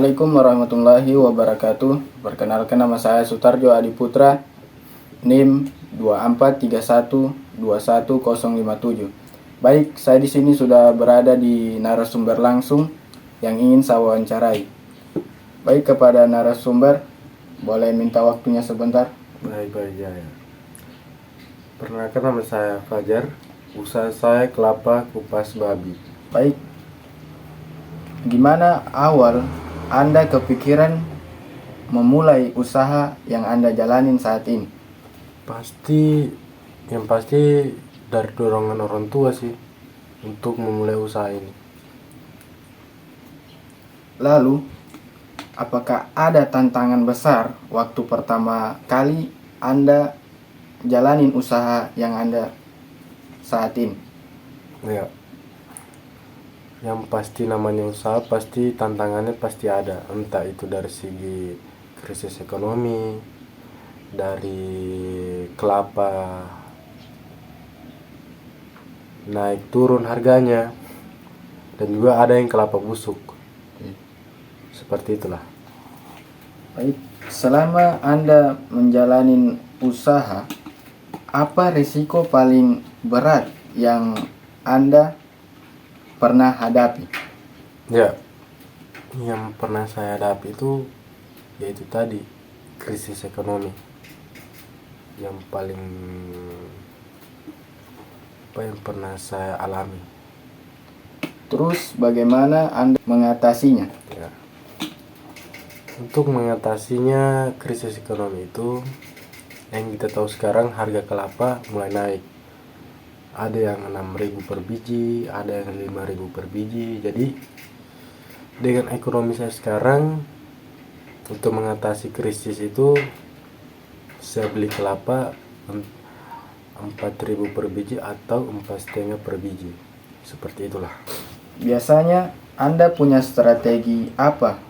Assalamualaikum warahmatullahi wabarakatuh. Perkenalkan, nama saya Sutarjo Adi Putra, NIM 2431210057. Baik, saya di sini sudah berada di narasumber langsung yang ingin saya wawancarai. Baik, kepada narasumber, boleh minta waktunya sebentar? Baik ya. Perkenalkan, nama saya Fajar. Usaha saya kelapa kupas babi. Baik, gimana awal Anda kepikiran memulai usaha yang Anda jalanin saat ini? Yang pasti dari dorongan orang tua sih untuk memulai usaha ini. Lalu, apakah ada tantangan besar waktu pertama kali Anda jalanin usaha yang Anda saat ini? Ya, yang pasti namanya usaha pasti tantangannya pasti ada, entah itu dari segi krisis ekonomi, dari kelapa naik turun harganya, dan juga ada yang kelapa busuk. Seperti itulah. Baik, selama Anda menjalani usaha, apa risiko paling berat yang Anda pernah hadapi? Ya, yang pernah saya hadapi itu yaitu tadi krisis ekonomi yang paling yang pernah saya alami. Terus bagaimana Anda mengatasinya? Ya. Untuk mengatasinya krisis ekonomi itu, yang kita tahu sekarang harga kelapa mulai naik. Ada yang 6.000 per biji, ada yang 5.000 per biji. Jadi dengan ekonomi saya sekarang, untuk mengatasi krisis itu saya beli kelapa 4.000 per biji atau 4,5 per biji. Seperti itulah. Biasanya Anda punya strategi apa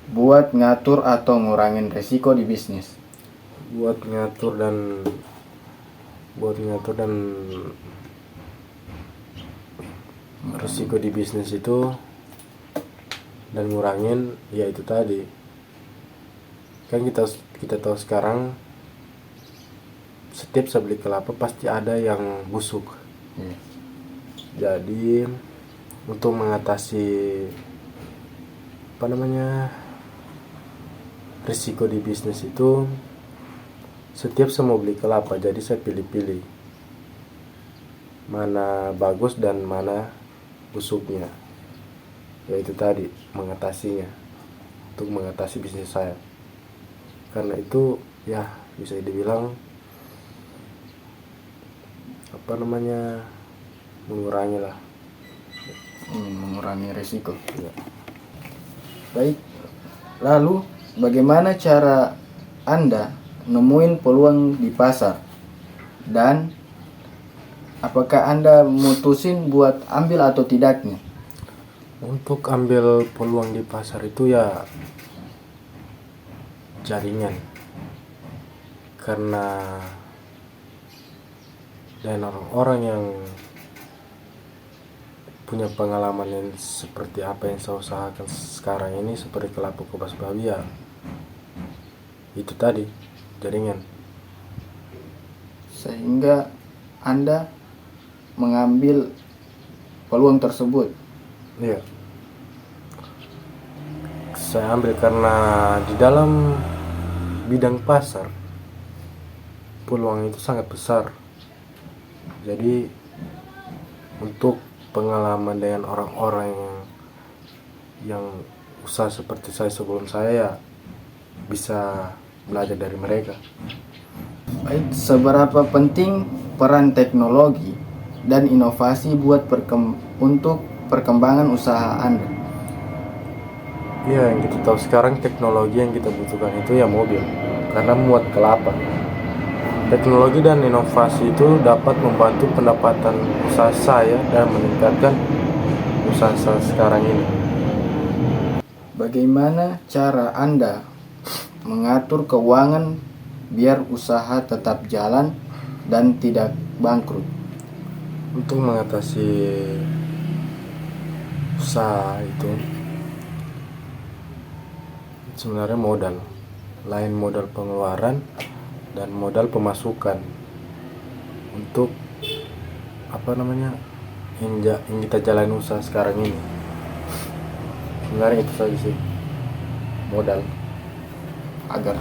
buat ngatur atau ngurangin risiko di bisnis? Buat ngatur dan risiko di bisnis itu dan ngurangin, ya itu tadi. Kan kita tahu sekarang setiap saya beli kelapa pasti ada yang busuk. Jadi untuk mengatasi risiko di bisnis itu, setiap saya mau beli kelapa, jadi saya pilih-pilih mana bagus dan mana busuknya. Ya itu tadi, mengatasinya, untuk mengatasi bisnis saya. Karena itu ya bisa dibilang mengurangi lah. Mengurangi risiko. Ya. Baik, lalu bagaimana cara Anda nemuin peluang di pasar? Dan apakah Anda mutusin buat ambil atau tidaknya? Untuk ambil peluang di pasar itu ya jaringan. Karena dan orang-orang yang punya pengalaman yang seperti apa yang saya usahakan sekarang ini, seperti kelapa kupas babi, ya itu tadi, jaringan. Sehingga Anda mengambil peluang tersebut. Iya, saya ambil karena di dalam bidang pasar peluang itu sangat besar. Jadi untuk pengalaman dengan orang-orang yang usaha seperti saya sebelum saya, ya bisa belajar dari mereka. Baik, seberapa penting peran teknologi dan inovasi buat untuk perkembangan usaha Anda? Ya, yang kita tahu sekarang teknologi yang kita butuhkan itu ya mobil, karena muat kelapa. Teknologi dan inovasi itu dapat membantu pendapatan usaha saya dan meningkatkan usaha saya sekarang ini. Bagaimana cara Anda mengatur keuangan biar usaha tetap jalan dan tidak bangkrut? Untuk mengatasi usaha itu, sebenarnya modal, lain modal pengeluaran dan modal pemasukan untuk yang kita jalani usaha sekarang ini. Sebenarnya itu saja sih, modal agar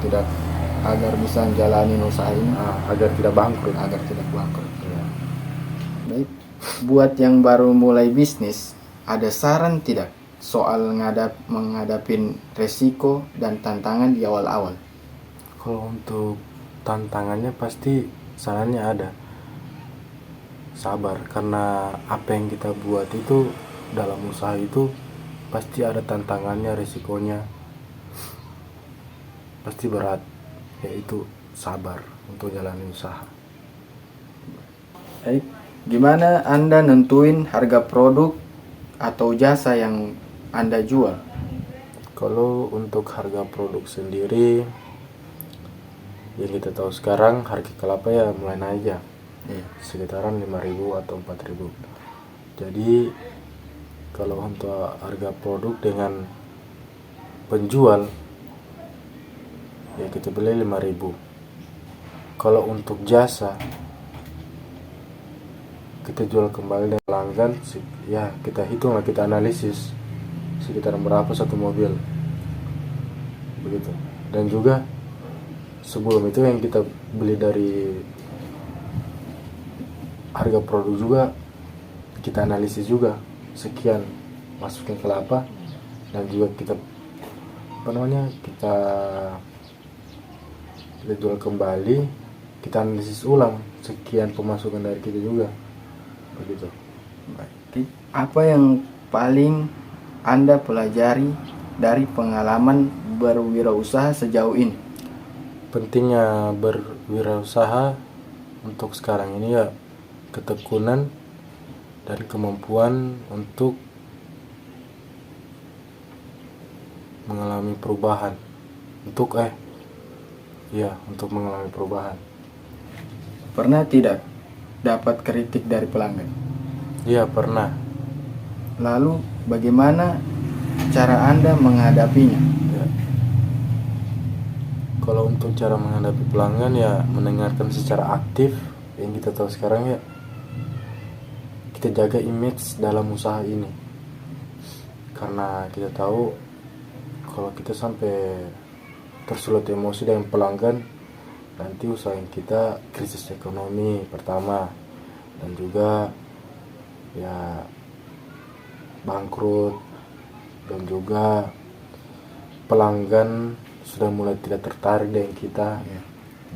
bisa menjalani usaha ini, agar tidak bangkrut. Ya. Baik, buat yang baru mulai bisnis, ada saran tidak soal menghadapin resiko dan tantangan di awal-awal? Kalau untuk tantangannya pasti sarannya ada, sabar, karena apa yang kita buat itu dalam usaha itu pasti ada tantangannya, resikonya pasti berat, yaitu sabar untuk jalani usaha. Baik, gimana Anda nentuin harga produk atau jasa yang Anda jual? Kalau untuk harga produk sendiri, yang kita tahu sekarang harga kelapa ya mulai naik ya, sekitaran 5.000 atau 4.000. Jadi kalau untuk harga produk dengan penjual ya kita beli 5.000. Kalau untuk jasa kita jual kembali dengan pelanggan, ya kita hitung lah, kita analisis sekitar berapa satu mobil begitu. Dan juga sebelum itu yang kita beli dari harga produk juga kita analisis juga, sekian masuknya kelapa, dan juga kita kita jual kembali, kita analisis ulang sekian pemasukan dari kita juga begitu. Baik. Apa yang paling Anda pelajari dari pengalaman berwirausaha sejauh ini? Pentingnya berwirausaha untuk sekarang ini ya ketekunan dan kemampuan untuk mengalami perubahan, untuk mengalami perubahan. Pernah tidak dapat kritik dari pelanggan? Iya, pernah. Lalu bagaimana cara Anda menghadapinya? Ya. Kalau untuk cara menghadapi pelanggan ya mendengarkan secara aktif. Yang kita tahu sekarang ya, kita jaga image dalam usaha ini, karena kita tahu kalau kita sampai tersulut emosi dengan pelanggan, nanti usaha kita krisis ekonomi pertama, dan juga ya bangkrut, dan juga pelanggan sudah mulai tidak tertarik dengan kita,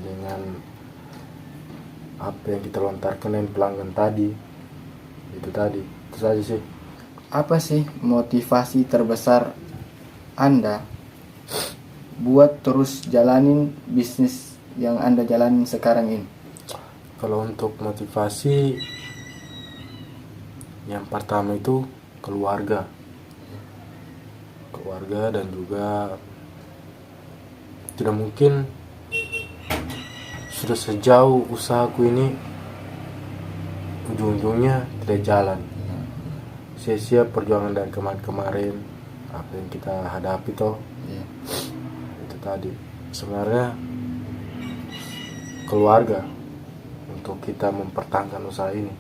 dengan apa yang kita lontarkan dengan pelanggan tadi. Itu saja sih. Apa sih motivasi terbesar Anda buat terus jalanin bisnis yang Anda jalanin sekarang ini? Kalau untuk motivasi, yang pertama itu keluarga, dan juga tidak mungkin sudah sejauh usahaku ini ujung-ujungnya tidak jalan, sia-sia perjuangan dari kemarin apa yang kita hadapi toh. Itu tadi sebenarnya keluarga untuk kita mempertahankan usaha ini.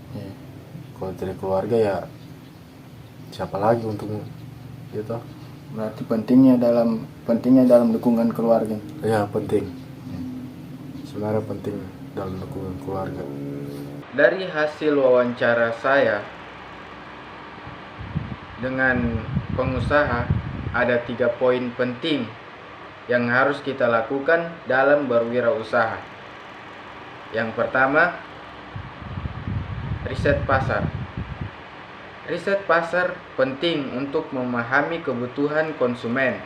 Kalau tidak keluarga ya siapa lagi untuk gitu. Berarti pentingnya dalam dukungan keluarga. Ya, penting. Sebenarnya penting dalam dukungan keluarga. Dari hasil wawancara saya dengan pengusaha, ada 3 poin penting yang harus kita lakukan dalam berwirausaha. Yang pertama, riset pasar. Riset pasar penting untuk memahami kebutuhan konsumen,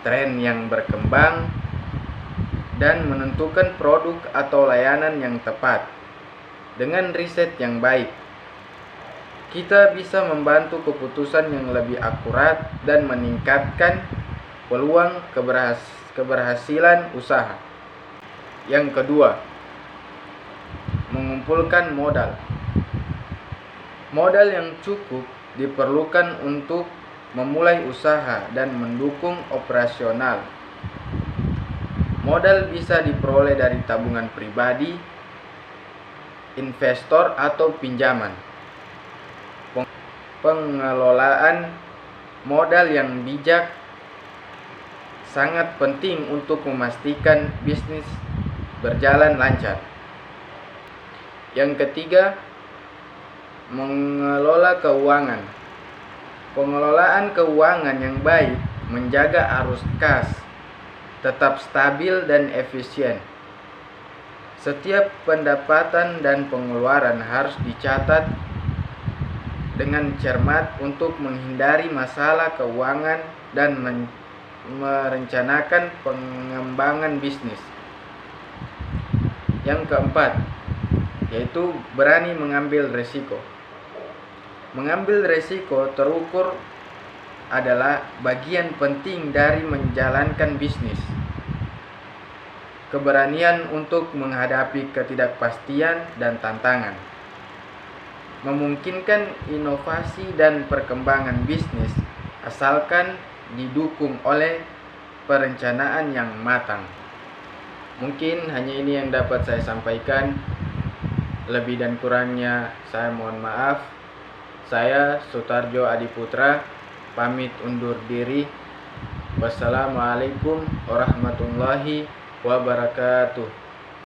tren yang berkembang, dan menentukan produk atau layanan yang tepat. Dengan riset yang baik, kita bisa membantu keputusan yang lebih akurat dan meningkatkan peluang keberhasilan usaha. Yang kedua, mengumpulkan modal. Modal yang cukup diperlukan untuk memulai usaha dan mendukung operasional. Modal bisa diperoleh dari tabungan pribadi, investor atau pinjaman. Pengelolaan modal yang bijak sangat penting untuk memastikan bisnis berjalan lancar. Yang ketiga, mengelola keuangan. Pengelolaan keuangan yang baik menjaga arus kas tetap stabil dan efisien. Setiap pendapatan dan pengeluaran harus dicatat dengan cermat untuk menghindari masalah keuangan dan merencanakan pengembangan bisnis. Yang keempat, yaitu berani mengambil resiko. Mengambil resiko terukur adalah bagian penting dari menjalankan bisnis. Keberanian untuk menghadapi ketidakpastian dan tantangan memungkinkan inovasi dan perkembangan bisnis asalkan didukung oleh perencanaan yang matang. Mungkin hanya ini yang dapat saya sampaikan. Lebih dan kurangnya saya mohon maaf. Saya Sutarjo Adiputra pamit undur diri. Wassalamualaikum warahmatullahi wabarakatuh.